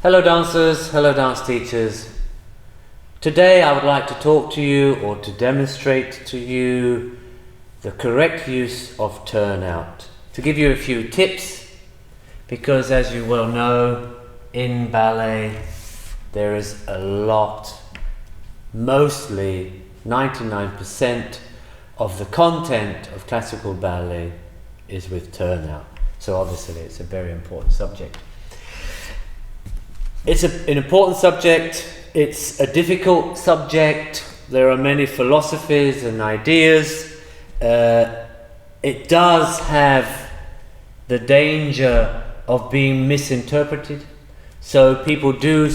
Hello dancers, hello dance teachers. Today I would like to talk to you or to demonstrate to you the correct use of turnout. To give you a few tips, because as you well know, in ballet there is a lot, mostly 99% of the content of classical ballet is with turnout. So obviously it's a very important subject. It's an important subject, it's a difficult subject, there are many philosophies and ideas. It does have the danger of being misinterpreted. So people do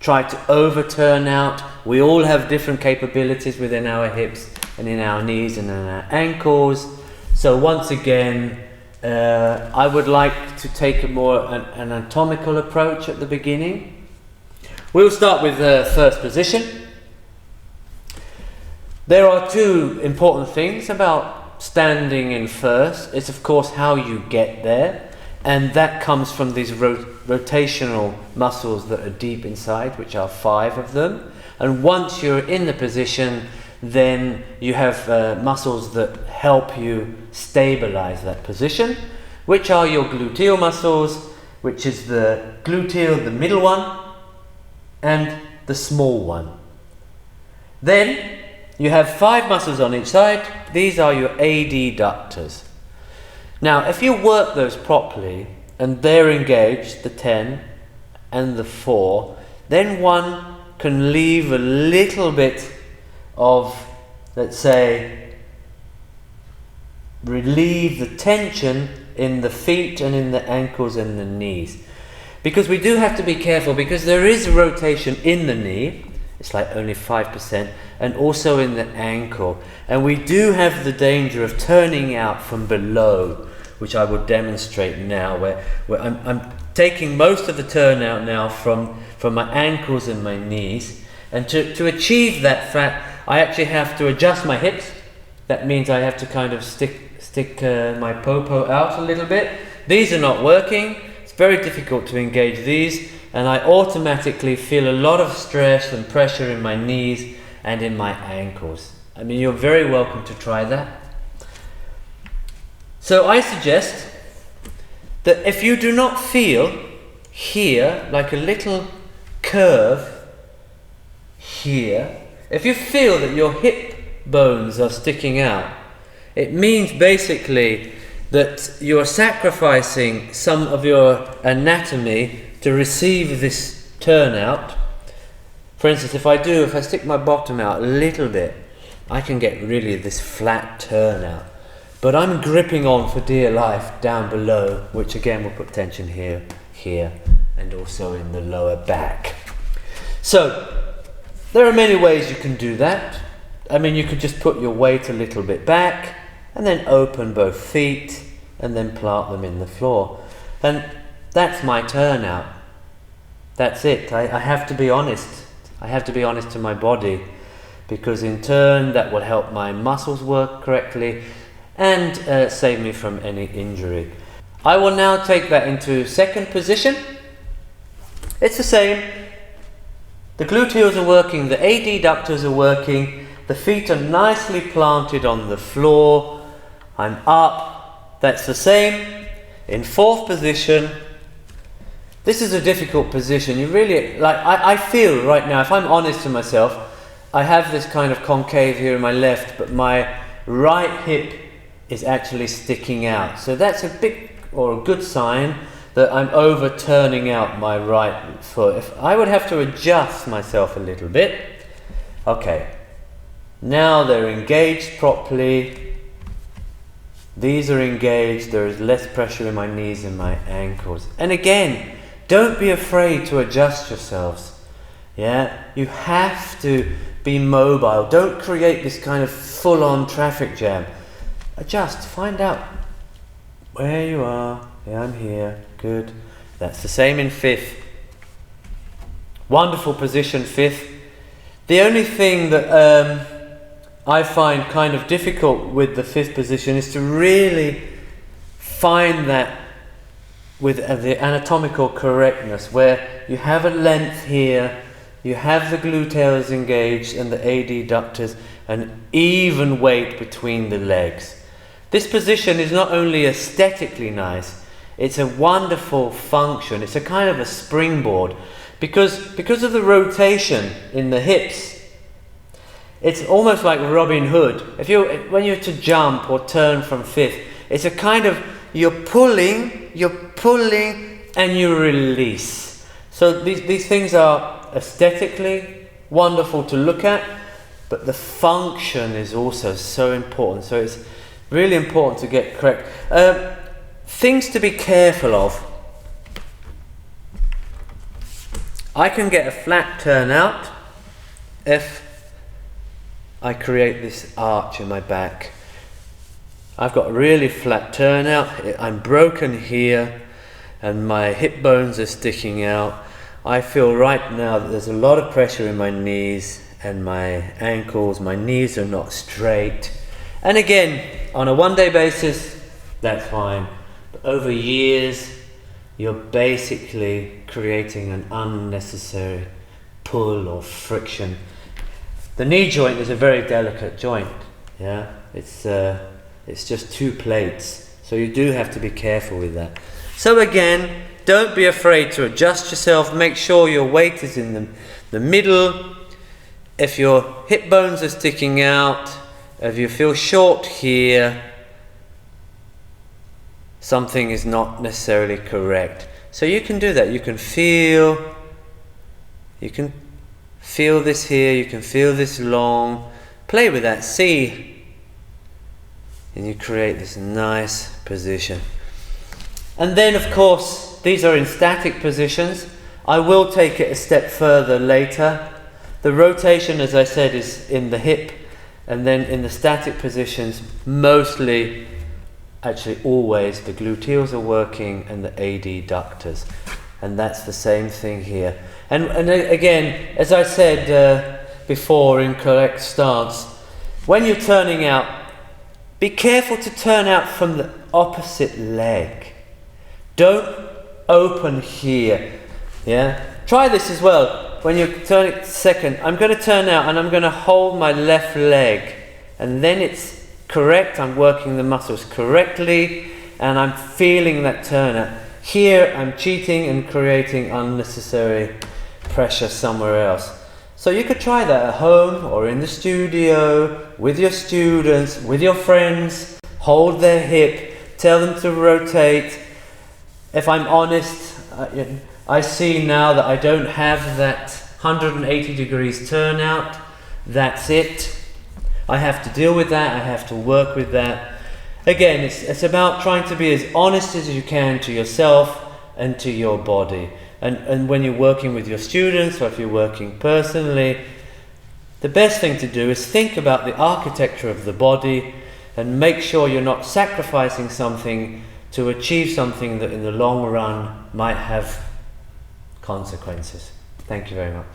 try to overturn out. We all have different capabilities within our hips and in our knees and in our ankles. So once again, I would like to take an anatomical approach at the beginning. We'll start with the first position. There are two important things about standing in first. It's of course how you get there, and that comes from these rotational muscles that are deep inside, which are 5 of them. And once you're in the position, then you have muscles that help you stabilize that position, which are your gluteal muscles, which is the gluteal, the middle one, and the small one. Then you have 5 muscles on each side. These are your adductors. Now, if you work those properly, and they're engaged, the 10 and the 4, then one can leave a little bit of, let's say, relieve the tension in the feet and in the ankles and the knees. Because we do have to be careful, because there is a rotation in the knee, it's like only 5%, and also in the ankle. And we do have the danger of turning out from below, which I will demonstrate now, where I'm taking most of the turnout now from my ankles and my knees. And to achieve that fact, I actually have to adjust my hips. That means I have to kind of stick my popo out a little bit. These are not working. It's very difficult to engage these, and I automatically feel a lot of stress and pressure in my knees and in my ankles. I mean, you're very welcome to try that. So I suggest that if you do not feel here, like a little curve here, if you feel that your hip bones are sticking out, it means basically that you're sacrificing some of your anatomy to receive this turnout. For instance, if I stick my bottom out a little bit, I can get really this flat turnout. But I'm gripping on for dear life down below, which again will put tension here, here, and also in the lower back. So, there are many ways you can do that. I mean, you could just put your weight a little bit back, and then open both feet, and then plant them in the floor. And that's my turnout. That's it. I have to be honest. I have to be honest to my body, because in turn that will help my muscles work correctly and save me from any injury. I will now take that into second position. It's the same. The gluteals are working, the adductors are working, the feet are nicely planted on the floor. I'm up. That's the same. In fourth position, this is a difficult position. You really, I feel right now, if I'm honest to myself, I have this kind of concave here in my left, but my right hip is actually sticking out. So that's a big or a good sign that I'm overturning out my right foot. If I would have to adjust myself a little bit. Okay, now they're engaged properly. These are engaged, there is less pressure in my knees and my ankles. And again, don't be afraid to adjust yourselves. Yeah, you have to be mobile. Don't create this kind of full-on traffic jam. Adjust, find out where you are. Yeah, I'm here, good. That's the same in fifth. Wonderful position, fifth. The only thing that I find kind of difficult with the fifth position is to really find that with the anatomical correctness, where you have a length here, you have the gluteals engaged and the adductors, an even weight between the legs. This position is not only aesthetically nice, it's a wonderful function. It's a kind of a springboard because of the rotation in the hips. It's almost like Robin Hood. When you're to jump or turn from fifth, it's a kind of you're pulling, and you release. So these things are aesthetically wonderful to look at, but the function is also so important. So it's really important to get correct. Things to be careful of. I can get a flat turnout if I create this arch in my back. I've got a really flat turnout. I'm broken here and my hip bones are sticking out. I feel right now that there's a lot of pressure in my knees and my ankles. My knees are not straight. And again, on a one-day basis, that's fine. But over years, you're basically creating an unnecessary pull or friction. The knee joint is a very delicate joint. Yeah, it's just two plates, so you do have to be careful with that. So again, don't be afraid to adjust yourself. Make sure your weight is in the middle. If your hip bones are sticking out, if you feel short here, something is not necessarily correct. So you can do that. You can feel this here, you can feel this long. Play with that, see. And you create this nice position. And then of course, these are in static positions. I will take it a step further later. The rotation, as I said, is in the hip, and then in the static positions, mostly, actually always, the gluteals are working and the adductors. And that's the same thing here. And again, as I said before, in correct stance, when you're turning out, be careful to turn out from the opposite leg. Don't open here. Yeah? Try this as well. When you're turning second, I'm going to turn out and I'm going to hold my left leg. And then it's correct. I'm working the muscles correctly and I'm feeling that turnout. Here I'm cheating and creating unnecessary pressure somewhere else. So you could try that at home or in the studio, with your students, with your friends. Hold their hip, tell them to rotate. If I'm honest, I see now that I don't have that 180 degrees turnout. That's it. I have to deal with that, I have to work with that. Again, it's about trying to be as honest as you can to yourself and to your body. And when you're working with your students or if you're working personally, the best thing to do is think about the architecture of the body and make sure you're not sacrificing something to achieve something that in the long run might have consequences. Thank you very much.